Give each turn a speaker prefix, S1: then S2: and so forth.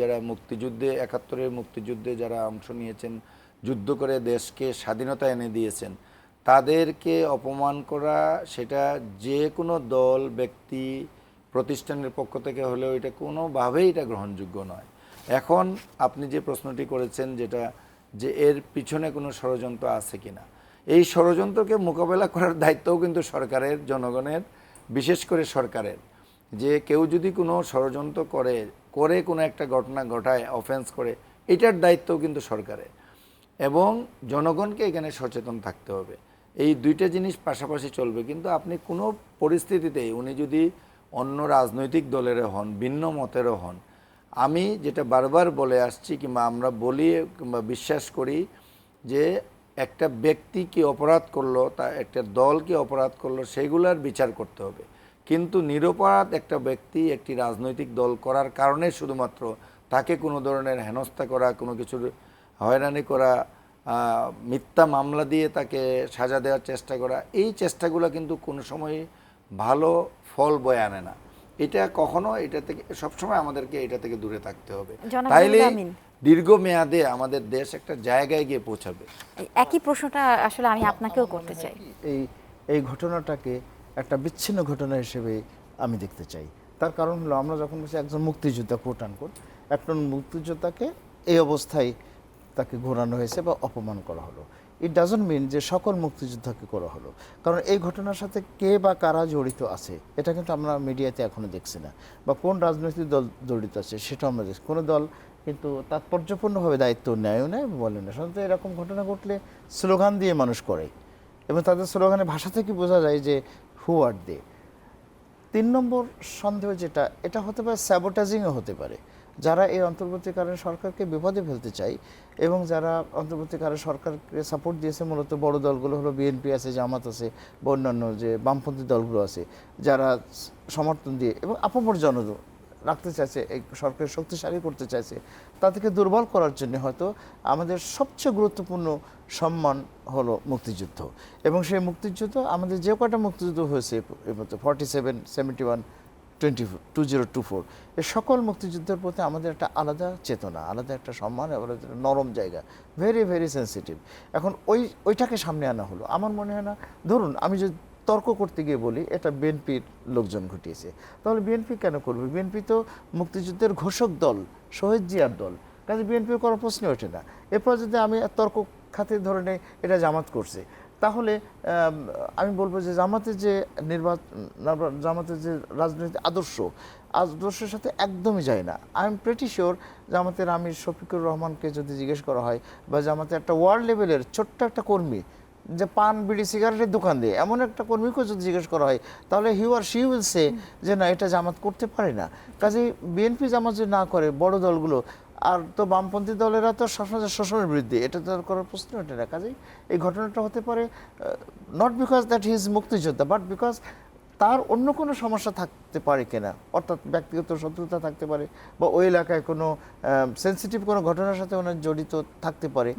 S1: যারা মুক্তিযুদ্ধে ৭১-এর মুক্তিযুদ্ধে যারা অংশ নিয়েছেন, যুদ্ধ করে দেশকে স্বাধীনতা এনে দিয়েছেন, তাদেরকে অপমান করা সেটা যে কোনো দল, ব্যক্তি, প্রতিষ্ঠানের পক্ষ থেকে হলেও এটা কোনোভাবেই এটা গ্রহণযোগ্য নয়। এখন আপনি যে প্রশ্নটি করেছেন যেটা যে এর পিছনে কোনো ষড়যন্ত্র আছে কিনা, এই ষড়যন্ত্রকে মোকাবেলা করার দায়িত্বও কিন্তু সরকারের, জনগণের, বিশেষ করে সরকারের। যে কেউ যদি কোনো ষড়যন্ত্র করে কোনো একটা ঘটনা ঘটায়, অফেন্স করে, এটার দায়িত্বও কিন্তু সরকারের, এবং জনগণকে এখানে সচেতন থাকতে হবে। এই দুইটা জিনিস পাশাপাশি চলবে। কিন্তু আপনি কোনো পরিস্থিতিতেই, উনি যদি অন্য রাজনৈতিক দলেরও হন, ভিন্ন মতেরও হন, আমি যেটা বারবার বলে আসছি কিংবা আমরা বলি কিংবা বিশ্বাস করি যে একটা ব্যক্তি কি অপরাধ করলো, তা একটা দল কি অপরাধ করলো, সেগুলার বিচার করতে হবে। কিন্তু নিরপরাধ একটা ব্যক্তি একটি রাজনৈতিক দল করার কারণে শুধুমাত্র তাকে কোনো ধরনের হেনস্থা করা, কোনো কিছুর হয়রানি করা, মিথ্যা মামলা দিয়ে তাকে সাজা দেওয়ার চেষ্টা করা, এই চেষ্টাগুলো কিন্তু কোনো সময় ভালো ফল বয়ে আনে না। এটা কখনো, এটা থেকে সবসময় আমাদেরকে এটা থেকে দূরে থাকতে হবে, তাইলে দীর্ঘমেয়াদে আমাদের দেশ একটা জায়গায় গিয়ে পৌঁছাবে।
S2: একই প্রশ্নটা আসলে আমি আপনাকেও করতে চাই।
S3: এই ঘটনাটাকে একটা বিচ্ছিন্ন ঘটনা হিসেবে আমি দেখতে চাই। তার কারণ হলো, আমরা যখন বলছি একজন মুক্তিযোদ্ধা, কোট আনকোট, একজন মুক্তিযোদ্ধাকে এই অবস্থায় তাকে ঘোরানো হয়েছে বা অপমান করা হলো। ইট ডাজন্ট মিন যে সকল মুক্তিযোদ্ধাকে করা হলো, কারণ এই ঘটনার সাথে কে বা কারা জড়িত আছে এটা কিন্তু আমরা মিডিয়াতে এখনো দেখছি না, বা কোন রাজনৈতিক দল জড়িত আছে সেটাও আমরা দেখছি। কোনো দল কিন্তু তাৎপর্যপূর্ণভাবে দায়িত্ব নেয়ও নেয়, বলে না। সাধারণত এরকম ঘটনা ঘটলে স্লোগান দিয়ে মানুষ করে, এবং তাদের স্লোগানের ভাষা থেকে বোঝা যায় যে হু আর দে। ৩ নম্বর সন্দেহ যেটা, এটা হতে পারে স্যাবোটাজিংও হতে পারে। যারা এই অন্তর্বর্তীকালীন সরকারকে বিপদে ফেলতে চায় এবং যারা অন্তর্বর্তীকালীন সরকারকে সাপোর্ট দিয়েছে, মূলত বড় দলগুলো হলো বিএনপি আছে, জামাত আছে, বা অন্যান্য যে বামপন্থী দলগুলো আছে, যারা সমর্থন দিয়ে এবং আপামর জনগণ রাখতে চাইছে, এই সরকারের শক্তিশালী করতে চাইছে, তাদেরকে দুর্বল করার জন্য হয়তো আমাদের সবচেয়ে গুরুত্বপূর্ণ সম্মান হলো মুক্তিযুদ্ধ। এবং সেই মুক্তিযুদ্ধ, আমাদের যে কটা মুক্তিযুদ্ধ হয়েছে এর মধ্যে 47, 71, 2024, এই সকল মুক্তিযুদ্ধের প্রতি আমাদের একটা আলাদা চেতনা, আলাদা একটা সম্মান, আলাদা একটা নরম জায়গা, ভেরি ভেরি সেন্সিটিভ। এখন ওইটাকে সামনে আনা হলো। আমার মনে হয় না, ধরুন আমি যদি তর্ক করতে গিয়ে বলি এটা বিএনপির লোকজন ঘটিয়েছে, তাহলে বিএনপি কেন করবে? বিএনপি তো মুক্তিযুদ্ধের ঘোষক দল, শহীদ জিয়ার দল, কাজে বিএনপির করার প্রশ্ন ওঠে না। এরপর যদি আমি তর্ক খাতে ধরে নেই এটা জামাত করছে, তাহলে আমি বলবো যে জামাতের যে জামাতের যে রাজনৈতিক আদর্শের সাথে একদমই যায় না। আই এম প্রেটি শিওর জামাতের আমির শফিকুর রহমানকে যদি জিজ্ঞেস করা হয়, বা জামাতের একটা ওয়ার্ল্ড লেভেলের ছোট্ট একটা কর্মী যে পান, বিড়ি, সিগারেটের দোকান দিয়ে এমন একটা কর্মীকেও যদি জিজ্ঞেস করা হয়, তাহলে হি আর শি উইল সে যে না, এটা জামাত করতে পারে না। কাজেই বিএনপি জামাত যদি না করে, বড় দলগুলো, আর তো বামপন্থী দলেরা তো সবসময় শোষণের বিরুদ্ধে, এটা তো করার প্রশ্ন ওঠে না। কাজেই এই ঘটনাটা হতে পারে not because that he is মুক্তিযোদ্ধা, বাট বিকজ তার অন্য কোনো সমস্যা থাকতে পারে কিনা, অর্থাৎ ব্যক্তিগত শত্রুতা থাকতে পারে, বা ওই এলাকায় কোনো সেন্সিটিভ কোনো ঘটনার সাথে ওনার জড়িত থাকতে পারে।